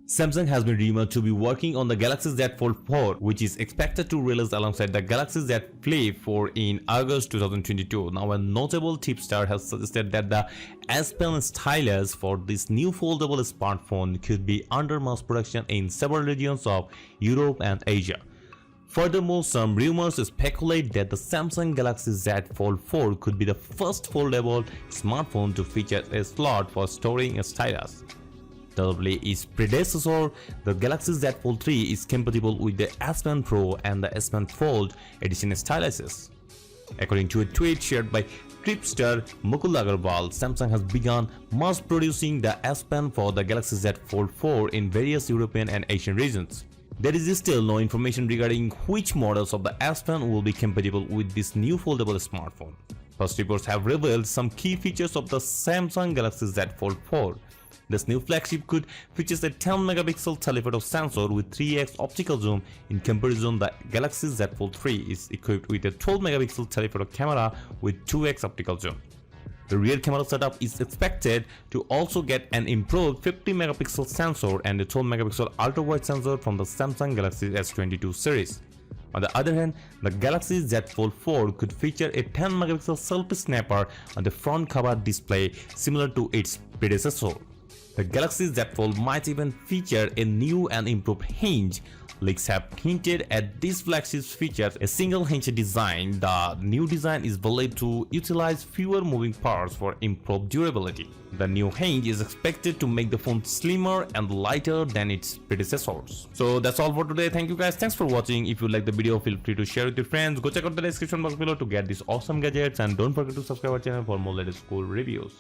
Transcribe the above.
Samsung has been rumored to be working on the Galaxy Z Fold 4, which is expected to release alongside the Galaxy Z Flip 4 in August 2022. Now, a notable tipster has suggested that the S Pen stylus for this new foldable smartphone could be under mass production in several regions of Europe and Asia. Furthermore, some rumors speculate that the Samsung Galaxy Z Fold 4 could be the first foldable smartphone to feature a slot for storing a stylus. Notably, its predecessor, the Galaxy Z Fold 3, is compatible with the S Pen Pro and the S Pen Fold edition styluses. According to a tweet shared by tipster Mukul Agarwal, Samsung has begun mass producing the S Pen for the Galaxy Z Fold 4 in various European and Asian regions. There is still no information regarding which models of the S Pen will be compatible with this new foldable smartphone. First reports have revealed some key features of the Samsung Galaxy Z Fold 4. This new flagship could feature a 10-megapixel telephoto sensor with 3x optical zoom. In comparison, the Galaxy Z Fold 3 is equipped with a 12-megapixel telephoto camera with 2x optical zoom. The rear camera setup is expected to also get an improved 50-megapixel sensor and a 12-megapixel ultra-wide sensor from the Samsung Galaxy S22 series. On the other hand, the Galaxy Z Fold 4 could feature a 10-megapixel selfie snapper on the front cover display similar to its predecessor. The Galaxy Z Fold might even feature a new and improved hinge. Leaks have hinted at this flagship features a single hinge design. The new design is believed to utilize fewer moving parts for improved durability. The new hinge is expected to make the phone slimmer and lighter than its predecessors. So that's all for today. Thank you guys. Thanks for watching. If you like the video, feel free to share with your friends. Go check out the description box below to get these awesome gadgets, and don't forget to subscribe our channel for more latest cool reviews.